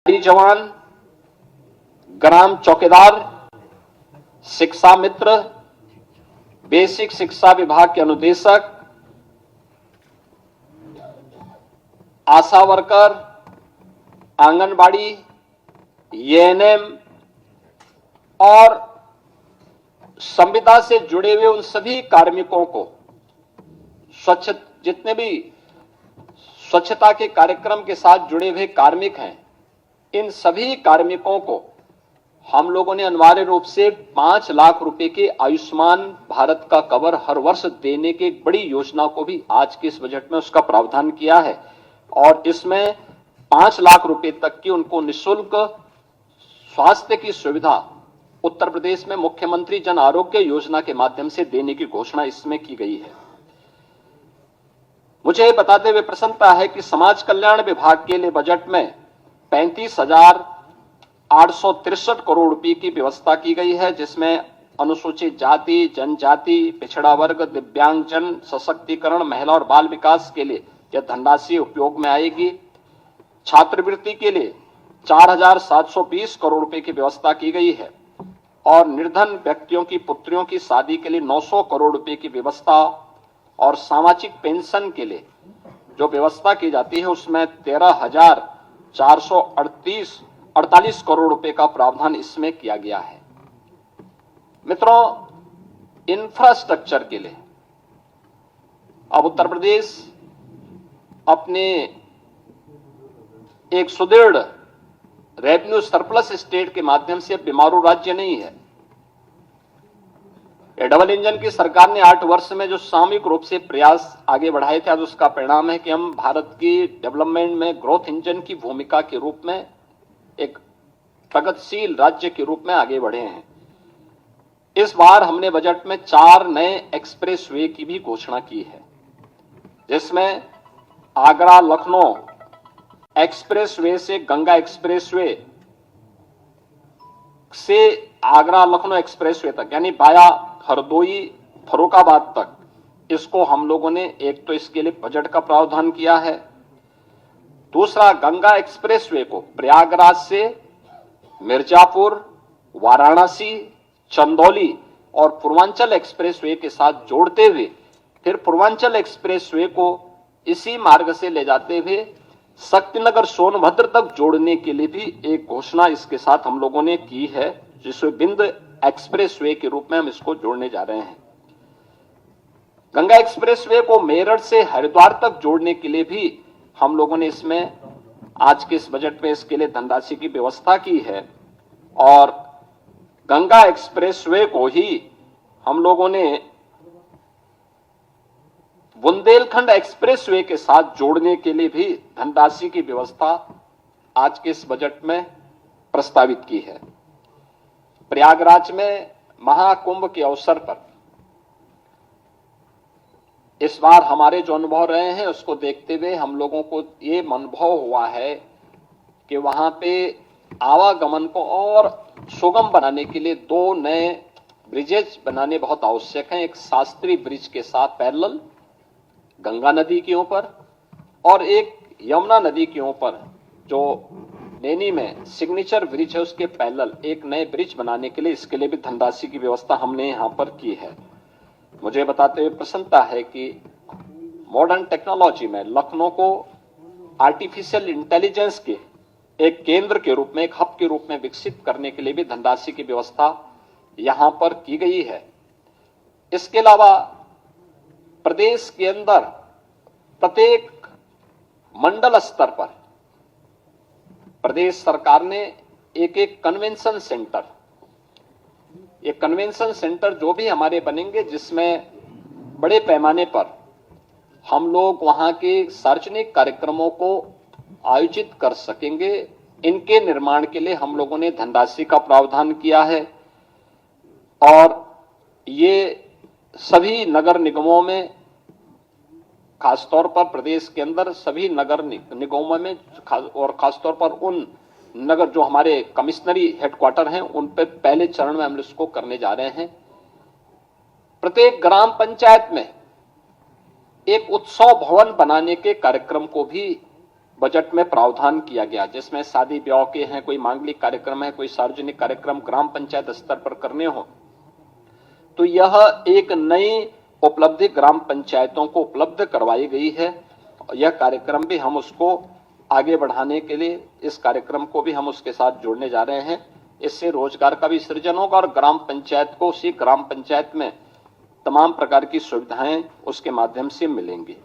जवान, ग्राम चौकीदार, शिक्षा मित्र, बेसिक शिक्षा विभाग के अनुदेशक, आशा वर्कर, आंगनबाड़ी, एएनएम और संविदा से जुड़े हुए उन सभी कार्मिकों को जितने भी स्वच्छता के कार्यक्रम के साथ जुड़े हुए कार्मिक हैं, इन सभी कार्मिकों को हम लोगों ने अनिवार्य रूप से 5 लाख रुपए के आयुष्मान भारत का कवर हर वर्ष देने की एक बड़ी योजना को भी आज के इस बजट में उसका प्रावधान किया है और इसमें 5 लाख रुपए तक की उनको निःशुल्क स्वास्थ्य की सुविधा उत्तर प्रदेश में मुख्यमंत्री जन आरोग्य योजना के माध्यम से देने की घोषणा इसमें की गई है। मुझे यह बताते हुए प्रसन्नता है कि समाज कल्याण विभाग के लिए बजट में 35,863 करोड़ रुपए की व्यवस्था की गई है, जिसमें अनुसूचित जाति, जनजाति, पिछड़ा वर्ग, दिव्यांगजन सशक्तिकरण, महिला और बाल विकास के लिए यह धनराशि उपयोग में आएगी। छात्रवृत्ति के लिए 4,720 करोड़ रुपए की व्यवस्था की गई है और निर्धन व्यक्तियों की पुत्रियों की शादी के लिए 900 करोड़ रुपए की व्यवस्था और सामाजिक पेंशन के लिए जो व्यवस्था की जाती है उसमें 13,448 करोड़ रुपए का प्रावधान इसमें किया गया है। मित्रों, इंफ्रास्ट्रक्चर के लिए अब उत्तर प्रदेश अपने एक सुदृढ़ रेवेन्यू सरप्लस स्टेट के माध्यम से बीमारू राज्य नहीं है। डबल इंजन की सरकार ने 8 वर्ष में जो सामूहिक रूप से प्रयास आगे बढ़ाए थे, आज उसका परिणाम है कि हम भारत की डेवलपमेंट में ग्रोथ इंजन की भूमिका के रूप में एक प्रगतिशील राज्य के रूप में आगे बढ़े हैं। इस बार हमने बजट में 4 नए एक्सप्रेसवे की भी घोषणा की है, जिसमें आगरा लखनऊ एक्सप्रेसवे से गंगा एक्सप्रेसवे से आगरा लखनऊ एक्सप्रेसवे तक यानी बाया हरदोई फर्रुखाबाद तक, इसको हम लोगों ने एक तो इसके लिए बजट का प्रावधान किया है। दूसरा, गंगा एक्सप्रेसवे को प्रयागराज से मिर्जापुर, वाराणसी, चंदौली और पूर्वांचल एक्सप्रेसवे के साथ जोड़ते हुए फिर पूर्वांचल एक्सप्रेसवे को इसी मार्ग से ले जाते हुए शक्तिनगर सोनभद्र तक जोड़ने के लिए भी एक घोषणा इसके साथ हम लोगों ने की है, जिसमें बिंद एक्सप्रेसवे के रूप में हम इसको जोड़ने जा रहे हैं। गंगा एक्सप्रेसवे को मेरठ से हरिद्वार तक जोड़ने के लिए भी हम लोगों ने इसमें आज के इस बजट में इसके लिए धनराशि की व्यवस्था की है और गंगा एक्सप्रेसवे को ही हम लोगों ने बुंदेलखंड एक्सप्रेसवे के साथ जोड़ने के लिए भी धनराशि की व्यवस्था आज के इस बजट में प्रस्तावित की है। प्रयागराज में महाकुंभ के अवसर पर इस बार हमारे जो अनुभव रहे हैं उसको देखते हुए हम लोगों को ये अनुभव हुआ है कि वहां पे आवागमन को और सुगम बनाने के लिए 2 नए ब्रिजेज बनाने बहुत आवश्यक हैं। एक शास्त्री ब्रिज के साथ पैरेलल गंगा नदी के ऊपर और एक यमुना नदी के ऊपर जो नैनी में सिग्नेचर ब्रिज है उसके पैरेलल एक नए ब्रिज बनाने के लिए इसके लिए भी धनराशि की व्यवस्था हमने यहां पर की है। मुझे बताते हुए प्रसन्नता है कि मॉडर्न टेक्नोलॉजी में लखनऊ को आर्टिफिशियल इंटेलिजेंस के एक केंद्र के रूप में, एक हब के रूप में विकसित करने के लिए भी धनराशि की व्यवस्था यहां पर की गई है। इसके अलावा प्रदेश के अंदर प्रत्येक मंडल स्तर पर प्रदेश सरकार ने एक कन्वेंशन सेंटर जो भी हमारे बनेंगे, जिसमें बड़े पैमाने पर हम लोग वहां के सार्वजनिक कार्यक्रमों को आयोजित कर सकेंगे, इनके निर्माण के लिए हम लोगों ने धनराशि का प्रावधान किया है और ये सभी नगर निगमों में, खासतौर पर प्रदेश के अंदर सभी नगर निगमों में और खासतौर पर उन नगर जो हमारे कमिश्नरी हेडक्वार्टर हैं उन पर पहले चरण में हम इसको करने जा रहे हैं। प्रत्येक ग्राम पंचायत में एक उत्सव भवन बनाने के कार्यक्रम को भी बजट में प्रावधान किया गया, जिसमें शादी ब्याह के हैं, कोई मांगलिक कार्यक्रम है, कोई सार्वजनिक कार्यक्रम ग्राम पंचायत स्तर पर करने हो, तो यह एक नई उपलब्धि ग्राम पंचायतों को उपलब्ध करवाई गई है। यह कार्यक्रम भी हम उसको आगे बढ़ाने के लिए, इस कार्यक्रम को भी हम उसके साथ जोड़ने जा रहे हैं। इससे रोजगार का भी सृजन होगा और ग्राम पंचायत को, उसी ग्राम पंचायत में तमाम प्रकार की सुविधाएं उसके माध्यम से मिलेंगी।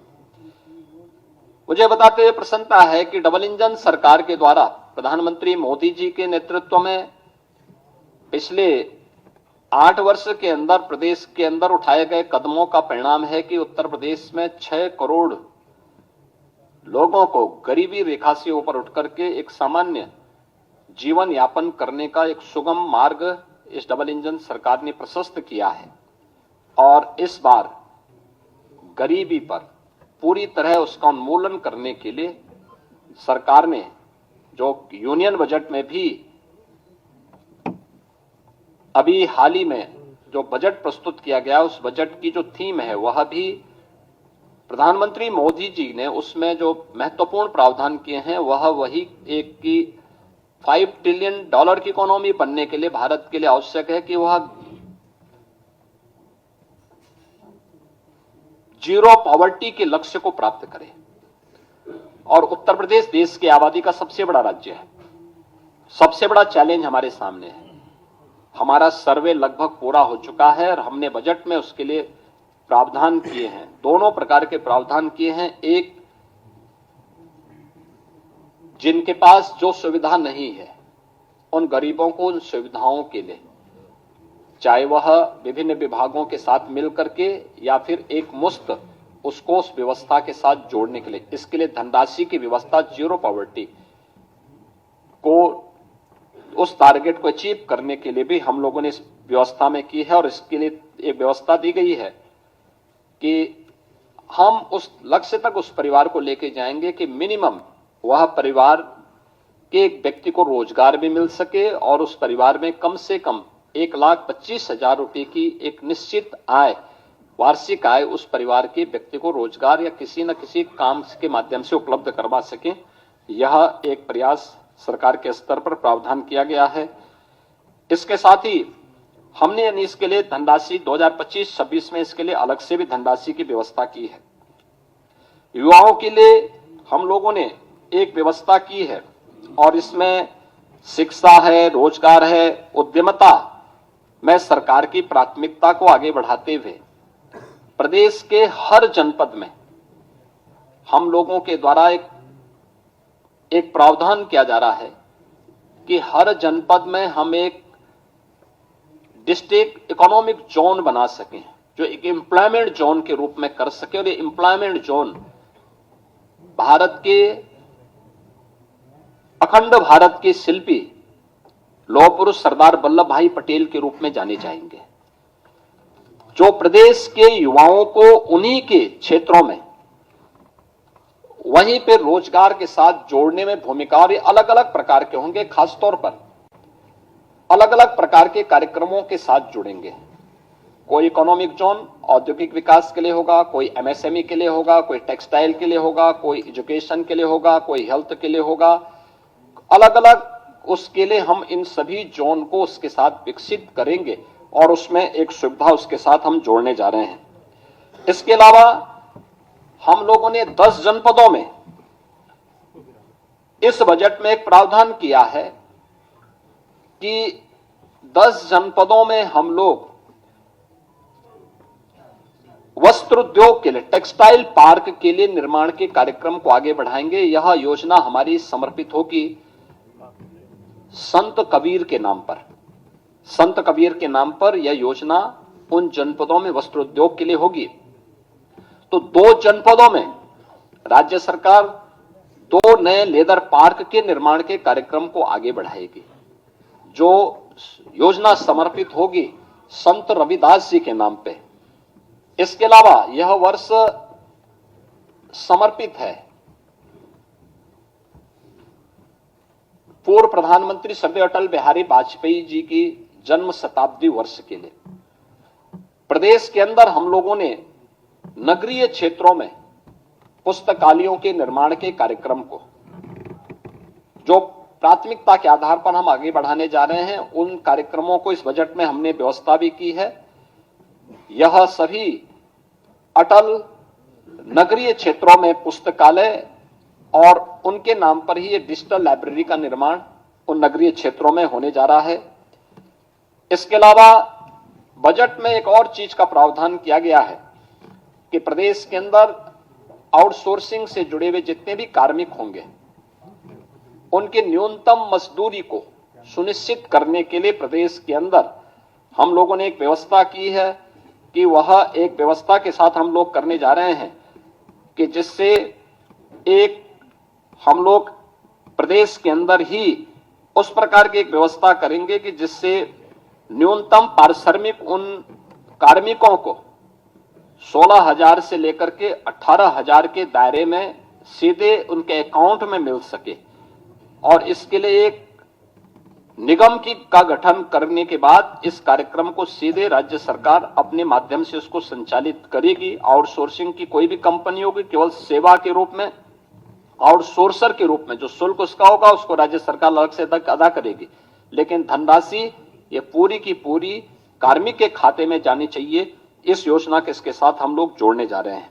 मुझे बताते हुए प्रसन्नता है कि डबल इंजन सरकार के द्वारा प्रधानमंत्री मोदी जी के नेतृत्व में पिछले 8 वर्ष के अंदर प्रदेश के अंदर उठाए गए कदमों का परिणाम है कि उत्तर प्रदेश में 6 करोड़ लोगों को गरीबी रेखा से ऊपर उठ करके एक सामान्य जीवन यापन करने का एक सुगम मार्ग इस डबल इंजन सरकार ने प्रशस्त किया है। और इस बार गरीबी पर पूरी तरह उसका उन्मूलन करने के लिए सरकार ने, जो यूनियन बजट में भी अभी हाल ही में जो बजट प्रस्तुत किया गया, उस बजट की जो थीम है वह भी प्रधानमंत्री मोदी जी ने उसमें जो महत्वपूर्ण प्रावधान किए हैं वह वही एक की $5 ट्रिलियन की इकोनॉमी बनने के लिए भारत के लिए आवश्यक है कि वह जीरो पॉवर्टी के लक्ष्य को प्राप्त करे। और उत्तर प्रदेश देश की आबादी का सबसे बड़ा राज्य है, सबसे बड़ा चैलेंज हमारे सामने है। हमारा सर्वे लगभग पूरा हो चुका है और हमने बजट में उसके लिए प्रावधान किए हैं, दोनों प्रकार के प्रावधान किए हैं। एक, जिनके पास जो सुविधा नहीं है उन गरीबों को उन सुविधाओं के लिए, चाहे वह विभिन्न विभागों के साथ मिलकर के या फिर एक मुश्त उसको उस व्यवस्था के साथ जोड़ने के लिए, इसके लिए धनराशि की व्यवस्था, जीरो पॉवर्टी को, उस टारगेट को अचीव करने के लिए भी हम लोगों ने इस व्यवस्था में की है। और इसके लिए एक व्यवस्था दी गई है कि हम उस लक्ष्य तक उस परिवार को लेके जाएंगे कि मिनिमम वह परिवार के एक व्यक्ति को रोजगार भी मिल सके और उस परिवार में कम से कम 1,25,000 रुपए की एक निश्चित आय, वार्षिक आय उस परिवार के व्यक्ति को रोजगार या किसी न किसी काम के माध्यम से उपलब्ध करवा सके। यह एक प्रयास सरकार के स्तर पर प्रावधान किया गया है। इसके साथ ही हमने इसके लिए धनराशि 2025-26 में इसके लिए अलग से भी धनराशि की व्यवस्था की है। युवाओं के लिए हम लोगों ने एक व्यवस्था की है और इसमें शिक्षा है, रोजगार है, उद्यमिता में सरकार की प्राथमिकता को आगे बढ़ाते हुए प्रदेश के हर जनपद में हम लोगों के द्वारा एक प्रावधान किया जा रहा है कि हर जनपद में हम एक डिस्ट्रिक्ट इकोनॉमिक जोन बना सकें, जो एक एम्प्लॉयमेंट जोन के रूप में कर सके। और ये एम्प्लॉयमेंट जोन भारत के, अखंड भारत के शिल्पी लौह पुरुष सरदार वल्लभ भाई पटेल के रूप में जाने जाएंगे, जो प्रदेश के युवाओं को उन्हीं के क्षेत्रों में वहीं पे रोजगार के साथ जोड़ने में भूमिका, और ये अलग अलग प्रकार के होंगे, खासतौर पर अलग अलग प्रकार के कार्यक्रमों के साथ जुड़ेंगे। कोई इकोनॉमिक जोन औद्योगिक विकास के लिए होगा, कोई एमएसएमई के लिए होगा, कोई टेक्सटाइल के लिए होगा, कोई एजुकेशन के लिए होगा, कोई हेल्थ के लिए होगा, अलग अलग। उसके लिए हम इन सभी जोन को उसके साथ विकसित करेंगे और उसमें एक सुविधा उसके साथ हम जोड़ने जा रहे हैं। इसके अलावा हम लोगों ने 10 जनपदों में इस बजट में एक प्रावधान किया है कि 10 जनपदों में हम लोग वस्त्र उद्योग के लिए, टेक्सटाइल पार्क के लिए निर्माण के कार्यक्रम को आगे बढ़ाएंगे। यह योजना हमारी समर्पित होगी संत कबीर के नाम पर। संत कबीर के नाम पर यह योजना उन जनपदों में वस्त्र उद्योग के लिए होगी। तो 2 जनपदों में राज्य सरकार 2 नए लेदर पार्क के निर्माण के कार्यक्रम को आगे बढ़ाएगी, जो योजना समर्पित होगी संत रविदास जी के नाम पे। इसके अलावा यह वर्ष समर्पित है पूर्व प्रधानमंत्री स्वर्गीय अटल बिहारी वाजपेयी जी की जन्म शताब्दी वर्ष के लिए। प्रदेश के अंदर हम लोगों ने नगरीय क्षेत्रों में पुस्तकालयों के निर्माण के कार्यक्रम को जो प्राथमिकता के आधार पर हम आगे बढ़ाने जा रहे हैं, उन कार्यक्रमों को इस बजट में हमने व्यवस्था भी की है। यह सभी अटल नगरीय क्षेत्रों में पुस्तकालय और उनके नाम पर ही ये डिजिटल लाइब्रेरी का निर्माण उन नगरीय क्षेत्रों में होने जा रहा है। इसके अलावा बजट में एक और चीज का प्रावधान किया गया है कि प्रदेश के अंदर आउटसोर्सिंग से जुड़े हुए जितने भी कार्मिक होंगे, उनके न्यूनतम मजदूरी को सुनिश्चित करने के लिए प्रदेश के अंदर हम लोगों ने एक व्यवस्था की है कि वह एक व्यवस्था के साथ हम लोग करने जा रहे हैं कि जिससे एक हम लोग प्रदेश के अंदर ही उस प्रकार की एक व्यवस्था करेंगे कि जिससे न्यूनतम पारिश्रमिक उन कार्मिकों को 16,000 से लेकर के 18,000 के दायरे में सीधे उनके अकाउंट में मिल सके। और इसके लिए एक निगम का गठन करने के बाद इस कार्यक्रम को सीधे राज्य सरकार अपने माध्यम से उसको संचालित करेगी। आउटसोर्सिंग की कोई भी कंपनी होगी, केवल सेवा के रूप में, आउटसोर्सर के रूप में जो शुल्क उसका होगा उसको राज्य सरकार अलग से अदा करेगी, लेकिन धनराशि ये पूरी की पूरी कार्मिक के खाते में जानी चाहिए। इस योजना के इसके साथ हम लोग जोड़ने जा रहे हैं।